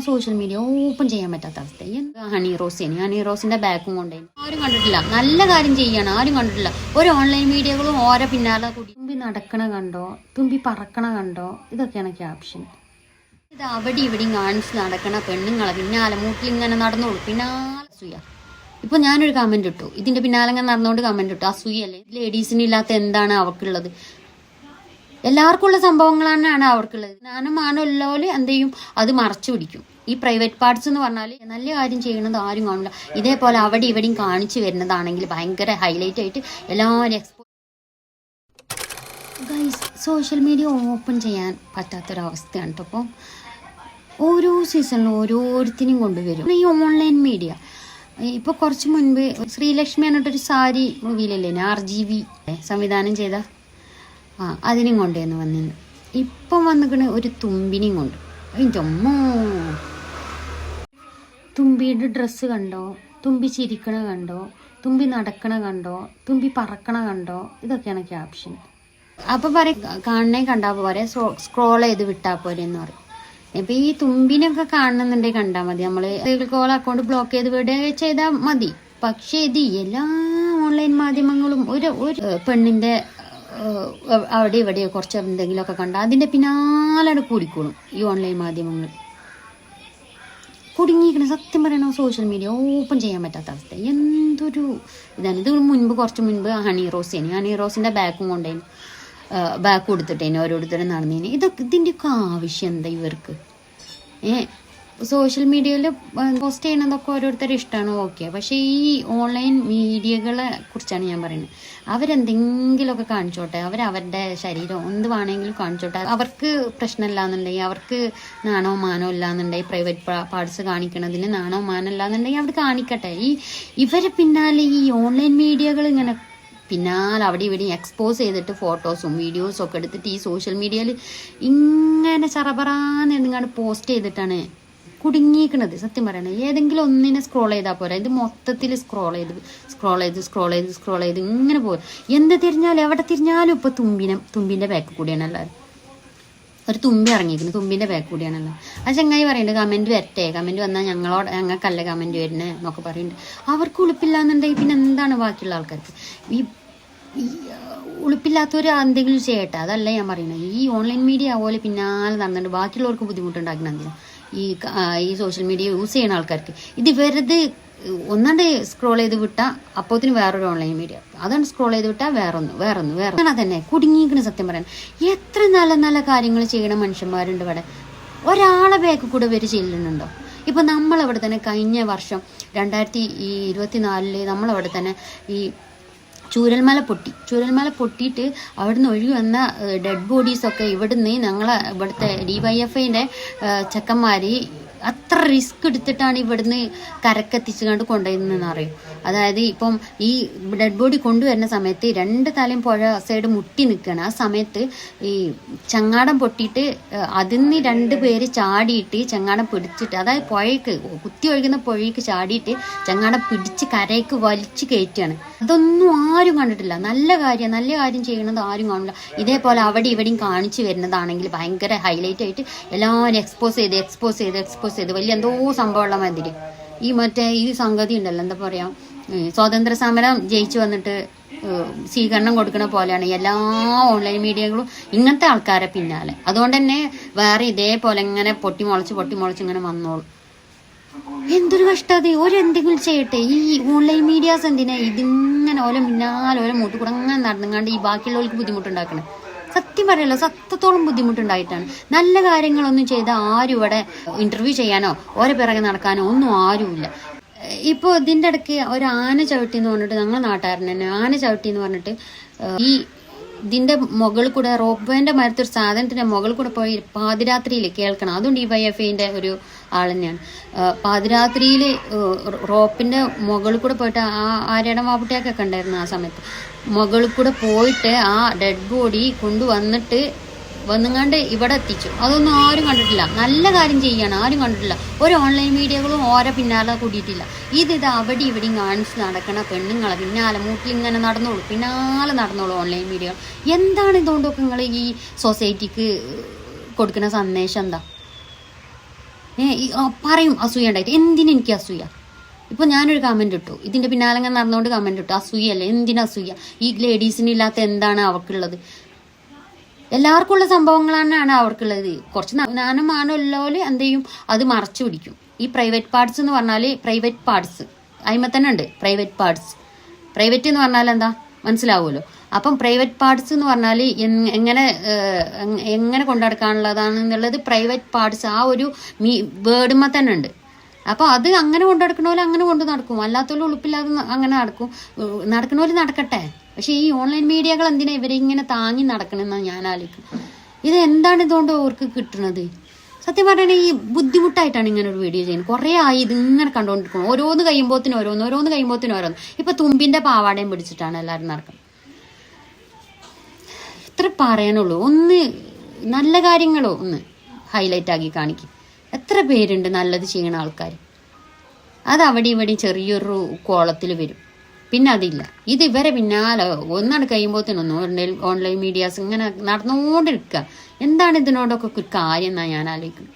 Social media open ചെയ്യാൻ പറ്റാത്ത അവസ്ഥ. ഹണി റോസിന്റെ ബാക്കും കൊണ്ടുപോയി ആരും കണ്ടിട്ടില്ല. നല്ല കാര്യം ചെയ്യാണ്, ആരും കണ്ടിട്ടില്ല. ഒരു ഓൺലൈൻ മീഡിയകളും ഓരോ പിന്നാലെ കൂടി തുമ്പി നടക്കണ കണ്ടോ, തുമ്പി പറക്കണ കണ്ടോ, ഇതൊക്കെയാണ് ക്യാപ്ഷൻ. ഇത് അവിടെ ഇവിടെയും കാണിച്ച് നടക്കണ പെണ്ണുങ്ങളെ പിന്നാലെ മൂട്ടിലിങ്ങനെ നടന്നോളൂ. പിന്നാലെ അസൂയ. ഇപ്പൊ ഞാനൊരു കമന്റ് ഇട്ടു, ഇതിന്റെ പിന്നാലെ ഇങ്ങനെ നടന്നുകൊണ്ട് കമന്റ് ഇട്ടു, അസൂയല്ലേ ലേഡീസിന് ഇല്ലാത്ത എന്താണ് അവർക്കുള്ളത്? എല്ലാവർക്കും ഉള്ള സംഭവങ്ങൾ തന്നെയാണ് അവർക്കുള്ളത്. ഞാനും എല്ലാവരും എന്ത് ചെയ്യും, അത് മറച്ചു പിടിക്കും. ഈ പ്രൈവറ്റ് പാർട്സ് എന്ന് പറഞ്ഞാൽ നല്ല കാര്യം ചെയ്യണത് ആരും കാണില്ല. ഇതേപോലെ അവിടെ ഇവിടെയും കാണിച്ചു വരുന്നതാണെങ്കിൽ ഭയങ്കര ഹൈലൈറ്റ് ആയിട്ട് എല്ലാവരും സോഷ്യൽ മീഡിയ ഓപ്പൺ ചെയ്യാൻ പറ്റാത്തൊരവസ്ഥയാണ് കേട്ടോ. അപ്പം ഓരോ സീസണിലും ഓരോരുത്തരും കൊണ്ടുവരും ഈ ഓൺലൈൻ മീഡിയ. ഇപ്പോൾ കുറച്ച് മുൻപ് ശ്രീലക്ഷ്മി എന്നിട്ടൊരു സാരി മൂവിയിലല്ലേ RGV സംവിധാനം ചെയ്ത അതിനും കൊണ്ടുവന്ന് വന്നിരുന്നു. ഇപ്പം വന്നിക്കണ് ഒരു തുമ്പിനെയും കൊണ്ട്. അതിൻ്റെ അമ്മോ, തുമ്പിയുടെ ഡ്രസ്സ് കണ്ടോ, തുമ്പി ചിരിക്കണ കണ്ടോ, തുമ്പി നടക്കണ കണ്ടോ, തുമ്പി പറക്കണ കണ്ടോ, ഇതൊക്കെയാണ് ക്യാപ്ഷൻ. അപ്പം പറയും കാണണേ കണ്ടാൽ പോരെ, സ്ക്രോൾ ചെയ്ത് വിട്ടാൽ പോരെ എന്ന് പറയും. ഇപ്പം ഈ തുമ്പിനൊക്കെ കാണുന്നുണ്ടെങ്കിൽ കണ്ടാൽ മതി, നമ്മൾ കോൾ അക്കൗണ്ട് ബ്ലോക്ക് ചെയ്ത് വിടുക ചെയ്താൽ മതി. പക്ഷേ ഇത് എല്ലാ ഓൺലൈൻ മാധ്യമങ്ങളും ഒരു പെണ്ണിൻ്റെ അവിടെ ഇവിടെ കുറച്ച് എന്തെങ്കിലുമൊക്കെ കണ്ട അതിൻ്റെ പിന്നാലെ കൂടിക്കോളും. ഈ ഓൺലൈൻ മാധ്യമങ്ങൾ കുടുങ്ങിയിരിക്കണം. സത്യം പറയണോ, സോഷ്യൽ മീഡിയ ഓപ്പൺ ചെയ്യാൻ പറ്റാത്ത അവസ്ഥ. എന്തൊരു ഇതാണ് ഇത്. കുറച്ച് മുൻപ് ഹണി റോസിൻ്റെ ബാക്കും കൊണ്ടേന്, ബാക്ക് കൊടുത്തിട്ടേന് ഓരോരുത്തരും നടന്നേന്. ഇതിൻ്റെയൊക്കെ ആവശ്യം എന്താ ഇവർക്ക്? സോഷ്യൽ മീഡിയയിൽ പോസ്റ്റ് ചെയ്യണതൊക്കെ ഓരോരുത്തരും ഇഷ്ടമാണ്, ഓക്കെ. പക്ഷേ ഈ ഓൺലൈൻ മീഡിയകളെ കുറിച്ചാണ് ഞാൻ പറയുന്നത്. അവരെന്തെങ്കിലുമൊക്കെ കാണിച്ചോട്ടെ, അവരവരുടെ ശരീരം എന്ത് വേണമെങ്കിലും കാണിച്ചോട്ടെ. അവർക്ക് പ്രശ്നമില്ല എന്നുണ്ടെങ്കിൽ, അവർക്ക് നാണോ മാനോ ഇല്ല എന്നുണ്ടെങ്കിൽ, പ്രൈവറ്റ് പാർട്സ് കാണിക്കണതിന് നാണോ മാനോ ഇല്ല എന്നുണ്ടെങ്കിൽ അവർ കാണിക്കട്ടെ. ഇവരെ പിന്നാലെ ഈ ഓൺലൈൻ മീഡിയകൾ ഇങ്ങനെ പിന്നാലെ അവിടെ ഇവിടെ എക്സ്പോസ് ചെയ്തിട്ട് ഫോട്ടോസും വീഡിയോസും ഒക്കെ എടുത്തിട്ട് ഈ സോഷ്യൽ മീഡിയയിൽ ഇങ്ങനെ ചറപറാന്ന് എന്തെങ്കിലും പോസ്റ്റ് ചെയ്തിട്ടാണ് കുടുങ്ങിയിരിക്കണത്. സത്യം പറയണത് ഏതെങ്കിലും ഒന്നിനെ സ്ക്രോൾ ചെയ്താൽ പോരാ, ഇത് മൊത്തത്തിൽ സ്ക്രോൾ ചെയ്ത് ഇങ്ങനെ പോകും. എന്ത് തിരിഞ്ഞാലും എവിടെ തിരിഞ്ഞാലും ഇപ്പൊ തുമ്പിന്റെ ബാക്ക് കൂടിയാണ് എല്ലാവരും. ഒരു തുമ്പി ഇറങ്ങിയിരിക്കുന്നു, തുമ്പിന്റെ ബാക്ക് കൂടിയാണല്ലോ. ആ ചങ്ങായി പറയുന്നുണ്ട് കമന്റ് വരട്ടെ, കമന്റ് വന്നാൽ ഞങ്ങൾക്കല്ല കമന്റ് വരുന്നത് എന്നൊക്കെ പറയുന്നുണ്ട്. അവർക്ക് ഉളുപ്പില്ലാന്നുണ്ടെങ്കിൽ പിന്നെ എന്താണ് ബാക്കിയുള്ള ആൾക്കാർക്ക്? ഈ ഉളുപ്പില്ലാത്തവർ എന്തെങ്കിലും ചെയ്യട്ടെ, അതല്ല ഞാൻ പറയുന്നത്. ഈ ഓൺലൈൻ മീഡിയ പോലെ പിന്നാലെ നടന്നിട്ട് ബാക്കിയുള്ളവർക്ക് ബുദ്ധിമുട്ടുണ്ടാക്കണം. എന്തിനാ ഈ സോഷ്യൽ മീഡിയ യൂസ് ചെയ്യുന്ന ആൾക്കാർക്ക് ഇത് വെറുതെ ഒന്നാണ്ട് സ്ക്രോൾ ചെയ്ത് വിട്ടാൽ അപ്പോത്തിന് വേറൊരു ഓൺലൈൻ മീഡിയ, അതാണ് സ്ക്രോൾ ചെയ്ത് വിട്ടാൽ വേറൊന്ന് അങ്ങനെ തന്നെ കുടുങ്ങിയിരിക്കണ. സത്യം പറയാൻ എത്ര നല്ല നല്ല കാര്യങ്ങൾ ചെയ്യണ മനുഷ്യന്മാരുണ്ട് ഇവിടെ. ഒരാളെ ബാക്ക് കൂടെ ഇവർ ചെല്ലുന്നുണ്ടോ? ഇപ്പൊ നമ്മളവിടെ തന്നെ കഴിഞ്ഞ വർഷം 2024 നമ്മളവിടെ തന്നെ ഈ ചൂരൽമല പൊട്ടിയിട്ട് അവിടുന്ന് ഒഴുകി വന്ന ഡെഡ് ബോഡീസൊക്കെ ഇവിടുന്ന് ഇവിടുത്തെ DYFIന്റെ ചെക്കന്മാര് അത്ര റിസ്ക് എടുത്തിട്ടാണ് ഇവിടുന്ന് കരക്കെത്തിച്ചു കണ്ട് കൊണ്ടുവരുന്നതെന്ന് അറിയും. അതായത് ഇപ്പം ഈ ഡെഡ് ബോഡി കൊണ്ടുവരുന്ന സമയത്ത് 2 തലയും പുഴ സൈഡ് മുട്ടി നിൽക്കുകയാണ്. ആ സമയത്ത് ഈ ചങ്ങാടം പൊട്ടിയിട്ട് അതിന്ന് 2 പേര് ചാടിയിട്ട് ചങ്ങാടം പിടിച്ചിട്ട്, അതായത് പുഴയ്ക്ക് കുത്തി ഒഴുകുന്ന പുഴയ്ക്ക് ചാടിയിട്ട് ചങ്ങാടം പിടിച്ച് കരയ്ക്ക് വലിച്ചു കയറ്റുകയാണ്. അതൊന്നും ആരും കണ്ടിട്ടില്ല. നല്ല കാര്യം ചെയ്യണത് ആരും കാണില്ല. ഇതേപോലെ അവിടെ ഇവിടെയും കാണിച്ചു വരുന്നതാണെങ്കിൽ ഭയങ്കര ഹൈലൈറ്റ് ആയിട്ട് എല്ലാവരും എക്സ്പോസ് ചെയ്ത് വലിയ എന്തോ സംഭവമുള്ള മാതിരി. ഈ സംഗതി ഉണ്ടല്ലോ, എന്താ പറയാ, സ്വാതന്ത്ര്യ സമരം ജയിച്ചു വന്നിട്ട് സ്വീകരണം കൊടുക്കുന്ന പോലെയാണ് എല്ലാ ഓൺലൈൻ മീഡിയകളും ഇങ്ങനത്തെ ആൾക്കാരെ പിന്നാലെ. അതുകൊണ്ട് തന്നെ വേറെ ഇതേപോലെ ഇങ്ങനെ പൊട്ടിമുളച്ച് ഇങ്ങനെ വന്നോളും. എന്തൊരു കഷ്ടത. എന്തെങ്കിലും ചെയ്യട്ടെ. ഈ ഓൺലൈൻ മീഡിയാസ് എന്തിനാ ഇതിങ്ങനെ ഓരോ പിന്നാലെ ഓരോ മൂട്ടുകൂടെ അങ്ങനെ നടന്നുകൊണ്ട് ഈ ബാക്കിയുള്ളവർക്ക് ബുദ്ധിമുട്ടുണ്ടാക്കണേ? സത്യം പറയല്ലോ, സത്യത്തോളം ബുദ്ധിമുട്ടുണ്ടായിട്ടാണ്. നല്ല കാര്യങ്ങളൊന്നും ചെയ്ത ആരും ഇവിടെ ഇന്റർവ്യൂ ചെയ്യാനോ ഓരോ പിറകെ നടക്കാനോ ഒന്നും ആരുമില്ല. ഇപ്പോൾ ഇതിൻ്റെ ഇടയ്ക്ക് ഒരു ആന ചവിട്ടി എന്ന് പറഞ്ഞിട്ട്, ഞങ്ങളുടെ നാട്ടുകാരൻ തന്നെ ആന ചവിട്ടി എന്ന് പറഞ്ഞിട്ട് ഈ ഇതിന്റെ മുകളിൽ കൂടെ റോപ്പിന്റെ മരത്തൊരു സാധനത്തിന്റെ മുകളിൽ കൂടെ പോയി പാതിരാത്രിയിൽ കേൾക്കണം. അതുകൊണ്ട് DYFIന്റെ ഒരു ആൾ തന്നെയാണ്. പാതിരാത്രിയിൽ റോപ്പിന്റെ മുകളിൽ കൂടെ പോയിട്ട് ആര്യയുടെ മാപ്പിട്ടിയൊക്കെ ഉണ്ടായിരുന്നു ആ സമയത്ത്. മുകളിൽ കൂടെ പോയിട്ട് ആ ഡെഡ് ബോഡി വന്നുങ്ങാണ്ട് ഇവിടെ എത്തിച്ചു. അതൊന്നും ആരും കണ്ടിട്ടില്ല. നല്ല കാര്യം ചെയ്യാണ്, ആരും കണ്ടിട്ടില്ല. ഒരു ഓൺലൈൻ മീഡിയകളും ഓരോ പിന്നാലെ കൂടിയിട്ടില്ല. ഇത് അവിടെ ഇവിടെയും കാണിച്ച് നടക്കണ പെണ്ണുങ്ങളെ പിന്നാലെ മൂട്ടിലിങ്ങനെ നടന്നോളൂ ഓൺലൈൻ മീഡിയകൾ. എന്താണ് ഇതുകൊണ്ടൊക്കെ നിങ്ങൾ ഈ സൊസൈറ്റിക്ക് കൊടുക്കുന്ന സന്ദേശം? എന്താ പറയും അസൂയ ഉണ്ടായിട്ട്. എന്തിനു എനിക്ക് അസൂയ? ഇപ്പൊ ഞാനൊരു കമന്റ് ഇട്ടു, ഇതിന്റെ പിന്നാലെ ഞാൻ നടന്നുകൊണ്ട് കമന്റ് ഇട്ടു, അസൂയല്ലേ, എന്തിനു അസൂയ? ഈ ലേഡീസിന് ഇല്ലാത്ത എന്താണ് അവർക്കുള്ളത്? എല്ലാവർക്കും ഉള്ള സംഭവങ്ങൾ തന്നെയാണ് അവർക്കുള്ളത്. കുറച്ച് നാനും മാനം ഉള്ളപോലെ എന്ത് ചെയ്യും, അത് മറച്ചു പിടിക്കും. ഈ പ്രൈവറ്റ് പാർട്സ് എന്ന് പറഞ്ഞാല് പ്രൈവറ്റ് പാർട്സ് അതിമ തന്നെ ഉണ്ട്. പ്രൈവറ്റ് പാർട്സ്, പ്രൈവറ്റ് എന്ന് പറഞ്ഞാൽ എന്താ മനസ്സിലാവുമല്ലോ. അപ്പം പ്രൈവറ്റ് പാർട്സ് എന്ന് പറഞ്ഞാൽ എങ്ങനെ കൊണ്ടുനടക്കാനുള്ളതാണെന്നുള്ളത് പ്രൈവറ്റ് പാർട്സ് ആ ഒരു വേർഡുമ്മ തന്നെ ഉണ്ട്. അപ്പോൾ അത് അങ്ങനെ കൊണ്ടുനടക്കണ പോലെ അങ്ങനെ കൊണ്ട് നടക്കും, അല്ലാത്തവരും ഉളുപ്പില്ലാതെ അങ്ങനെ നടക്കണ പോലെ നടക്കട്ടെ. പക്ഷെ ഈ ഓൺലൈൻ മീഡിയകൾ എന്തിനാ ഇവരെ ഇങ്ങനെ താങ്ങി നടക്കണമെന്നാണ് ഞാൻ ആലോചിക്കും. ഇത് എന്താണ് ഇതുകൊണ്ട് അവർക്ക് കിട്ടുന്നത്? സത്യം പറഞ്ഞാൽ ഈ ബുദ്ധിമുട്ടായിട്ടാണ് ഇങ്ങനെ ഒരു വീഡിയോ ചെയ്യുന്നത്. കുറേ ആയി ഇതിങ്ങനെ കണ്ടുകൊണ്ടിരിക്കണം. ഓരോന്ന് കഴിയുമ്പോഴത്തേനും ഓരോന്ന്. ഇപ്പൊ തുമ്പിന്റെ പാവാടയും പിടിച്ചിട്ടാണ് എല്ലാവരും നടക്കുന്നത്. ഇത്ര പറയാനുള്ളൂ. ഒന്ന് നല്ല കാര്യങ്ങളോ ഒന്ന് ഹൈലൈറ്റ് ആക്കി കാണിക്കും. എത്ര പേരുണ്ട് നല്ലത് ചെയ്യുന്ന ആൾക്കാർ. അത് അവിടെ ഇവിടെ ചെറിയൊരു കോളത്തിൽ വരും, പിന്നെ അതില്ല. ഇത് ഇവരെ പിന്നാലെ ഒന്നാണ് കഴിയുമ്പോഴത്തേനൊന്നും ഓൺലൈൻ മീഡിയാസ് ഇങ്ങനെ നടന്നുകൊണ്ടിരിക്കുക. എന്താണ് ഇതിനോടൊക്കെ കാര്യം എന്നാണ് ഞാൻ ആലോചിക്കുന്നത്.